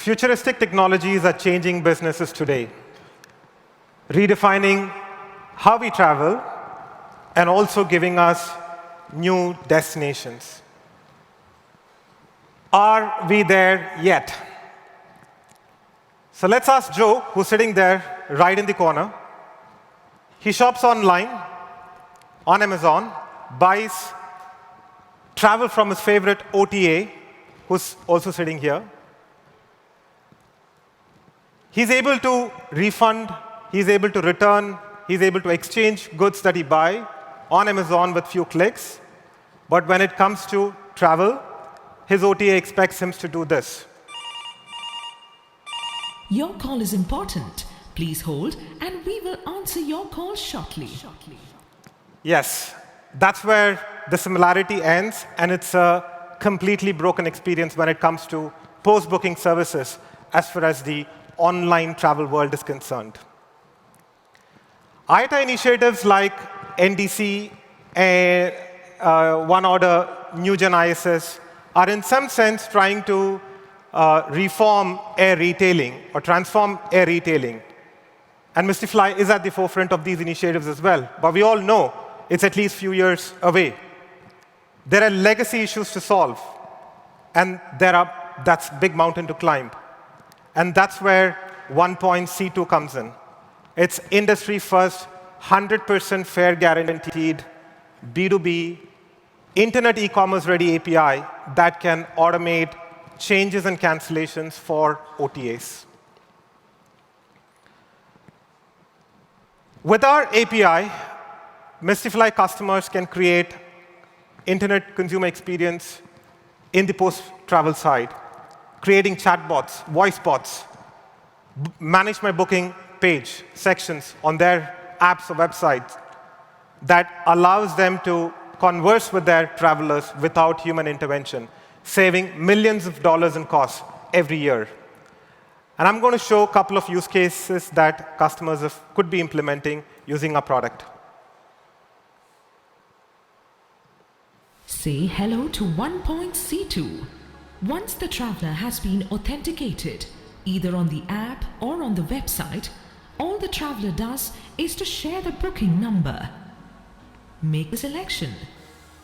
Futuristic technologies are changing businesses today, redefining how we travel and also giving us new destinations. Are we there yet? So let's ask Joe, who's sitting there right in the corner. He shops online, on Amazon, buys travel from his favorite OTA, who's also sitting here. He's able to refund, he's able to return, he's able to exchange goods that he buys on Amazon with few clicks. But when it comes to travel, his OTA expects him to do this. Your call is important. Please hold, and we will answer your call shortly. Yes, that's where the similarity ends, and it's a completely broken experience when it comes to post-booking services as far as the online travel world is concerned. IATA initiatives like NDC, One Order, New Gen ISS are in some sense trying to reform air retailing or transform air retailing. And Mystifly is at the forefront of these initiatives as well. But we all know it's at least a few years away. There are legacy issues to solve, and that's a big mountain to climb. And that's where 1.C2 comes in. It's industry-first, 100% fair guaranteed, B2B, internet e-commerce ready API that can automate changes and cancellations for OTAs. With our API, Mystifly customers can create internet consumer experience in the post-travel side, creating chatbots, voice bots, manage my booking page, sections on their apps or websites that allows them to converse with their travelers without human intervention, saving millions of dollars in costs every year. And I'm going to show a couple of use cases that customers could be implementing using our product. Say hello to 1.C2. Once the traveler has been authenticated, either on the app or on the website, all the traveler does is to share the booking number. Make a selection.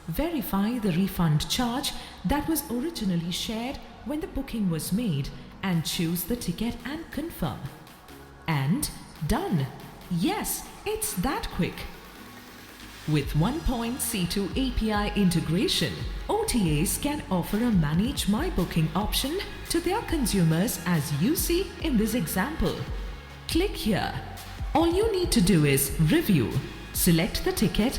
Verify the refund charge that was originally shared when the booking was made and choose the ticket and confirm. And done. Yes, it's that quick. With 1.C2 API integration, OTAs can offer a Manage My Booking option to their consumers as you see in this example. Click here. All you need to do is review, select the ticket,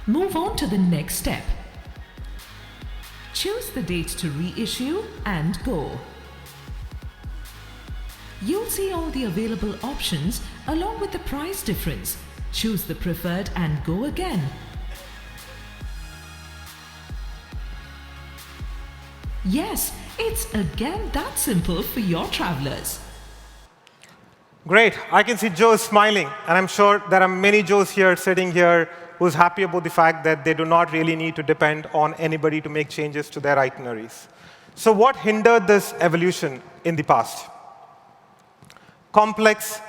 move on to the next step. Choose the date to reissue and go. You'll see all the available options along with the price difference. Choose the preferred and go again. Yes, it's again that simple for your travelers. Great. I can see Joe smiling, and I'm sure there are many Joes here sitting here who's happy about the fact that they do not really need to depend on anybody to make changes to their itineraries. So what hindered this evolution in the past? Complex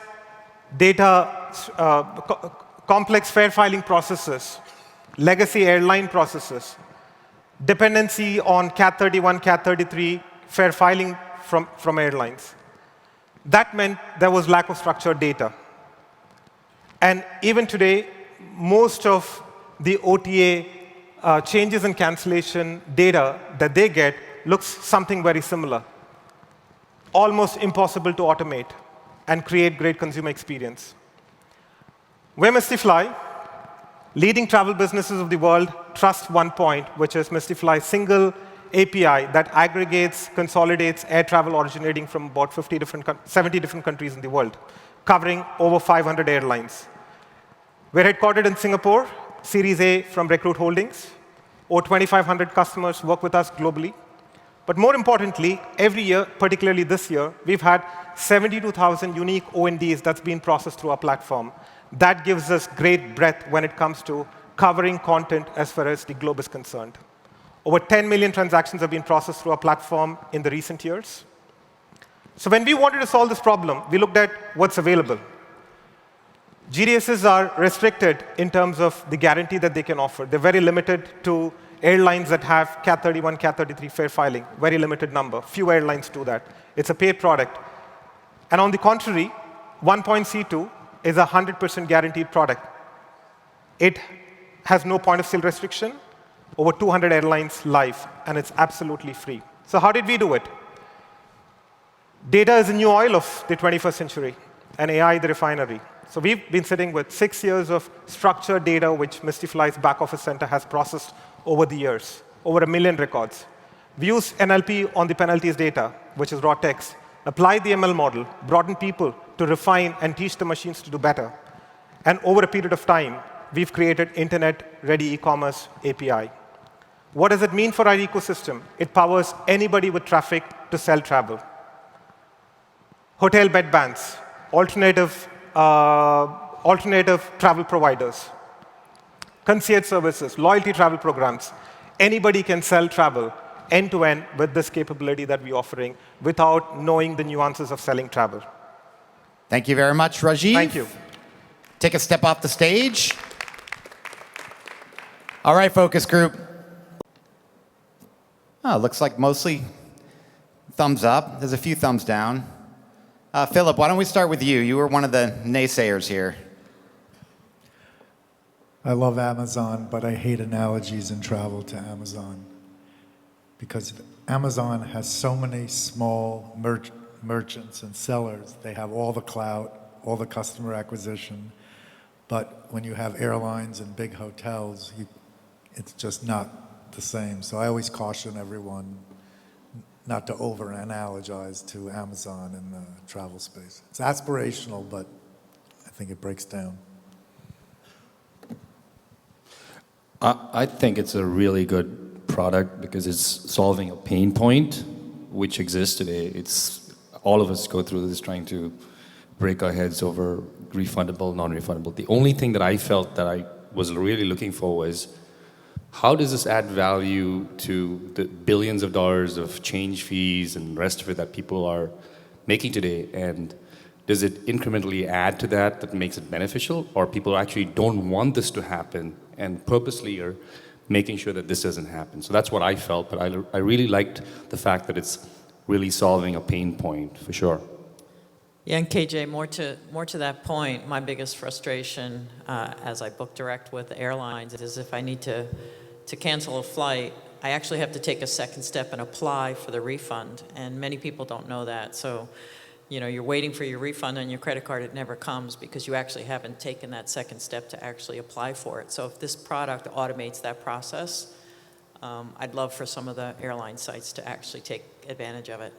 data, complex fare filing processes, legacy airline processes, dependency on CAT 31, CAT 33 fare filing from airlines. That meant there was lack of structured data. And even today, most of the OTA changes and cancellation data that they get looks something very similar. Almost impossible to automate and create great consumer experience. We're Mystifly. Leading travel businesses of the world trust one point, which is Mystifly's single API that aggregates, consolidates air travel originating from about 70 different countries in the world, covering over 500 airlines. We're headquartered in Singapore, Series A from Recruit Holdings. Over 2,500 customers work with us globally. But more importantly, every year, particularly this year, we've had 72,000 unique ONDs that's been processed through our platform. That gives us great breadth when it comes to covering content as far as the globe is concerned. Over 10 million transactions have been processed through our platform in the recent years. So when we wanted to solve this problem, we looked at what's available. GDSs are restricted in terms of the guarantee that they can offer. They're very limited to airlines that have Cat 31, Cat 33 fare filing, very limited number. Few airlines do that. It's a paid product. And on the contrary, 1.C2 is a 100% guaranteed product. It has no point of sale restriction, over 200 airlines live, and it's absolutely free. So how did we do it? Data is the new oil of the 21st century, and AI the refinery. So we've been sitting with 6 years of structured data, which Mystifly's back office center has processed over the years, over 1 million records. We used NLP on the penalties data, which is raw text, applied the ML model, brought in people to refine and teach the machines to do better. And over a period of time, we've created internet-ready e-commerce API. What does it mean for our ecosystem? It powers anybody with traffic to sell travel. Hotel bed bands, alternative travel providers, concierge services, loyalty travel programs. Anybody can sell travel end-to-end with this capability that we're offering without knowing the nuances of selling travel. Thank you very much, Rajiv. Thank you. Take a step off the stage. All right, focus group. Oh, looks like mostly thumbs up. There's a few thumbs down. Philip, why don't we start with you? You were one of the naysayers here. I love Amazon, but I hate analogies in travel to Amazon because Amazon has so many small merchants and sellers. They have all the clout, all the customer acquisition, but when you have airlines and big hotels, it's just not the same. So I always caution everyone not to over-analogize to Amazon in the travel space. It's aspirational, but I think it breaks down. I think it's a really good product because it's solving a pain point which exists today. It's all of us go through this trying to break our heads over refundable, non-refundable. The only thing that I felt that I was really looking for was how does this add value to the billions of dollars of change fees and the rest of it that people are making today? And does it incrementally add to that makes it beneficial? Or people actually don't want this to happen and purposely are making sure that this doesn't happen? So that's what I felt, but I really liked the fact that it's really solving a pain point, for sure. Yeah, and KJ, more to that point, my biggest frustration as I book direct with airlines is if I need to cancel a flight, I actually have to take a second step and apply for the refund, and many people don't know that. So, you know, you're waiting for your refund on your credit card, it never comes because you actually haven't taken that second step to actually apply for it. So if this product automates that process, I'd love for some of the airline sites to actually take advantage of it.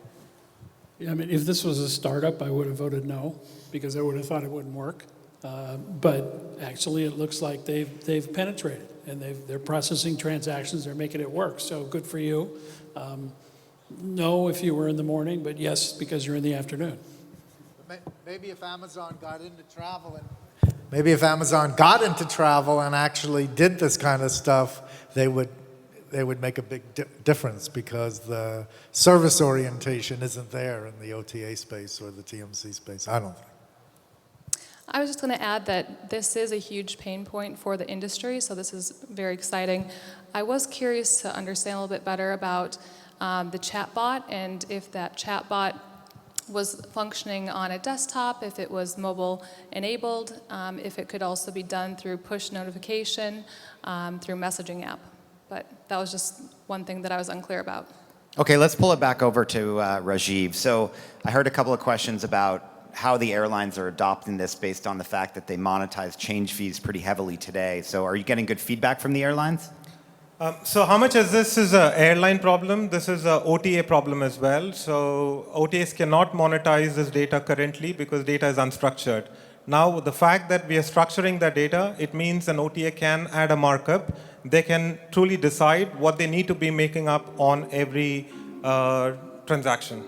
Yeah, I mean, if this was a startup, I would have voted no, because I would have thought it wouldn't work. But actually, it looks like they've penetrated, and they're processing transactions. They're making it work. So good for you. No, if you were in the morning, but yes, because you're in the afternoon. Maybe if Amazon got into travel and actually did this kind of stuff, they would make a big difference because the service orientation isn't there in the OTA space or the TMC space, I don't think. I was just going to add that this is a huge pain point for the industry, so this is very exciting. I was curious to understand a little bit better about the chatbot and if that chatbot was functioning on a desktop, if it was mobile enabled, if it could also be done through push notification, through messaging app. But that was just one thing that I was unclear about. Okay, let's pull it back over to Rajiv. So I heard a couple of questions about how the airlines are adopting this based on the fact that they monetize change fees pretty heavily today. So are you getting good feedback from the airlines? So how much as this is an airline problem, this is an OTA problem as well. So OTAs cannot monetize this data currently because data is unstructured. Now, the fact that we are structuring that data, it means an OTA can add a markup. They can truly decide what they need to be making up on every transaction.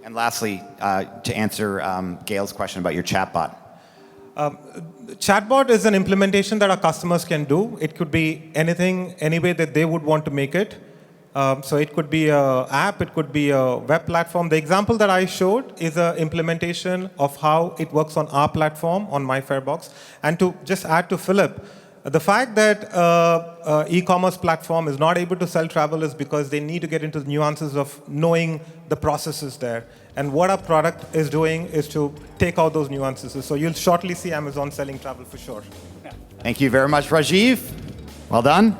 And lastly, to answer Gail's question about your chatbot. Chatbot is an implementation that our customers can do. It could be anything, any way that they would want to make it. So it could be an app, it could be a web platform. The example that I showed is an implementation of how it works on our platform, on MyFairbox. And to just add to Philip, the fact that e-commerce platform is not able to sell travel is because they need to get into the nuances of knowing the processes there. And what our product is doing is to take out those nuances. So you'll shortly see Amazon selling travel for sure. Thank you very much, Rajiv. Well done.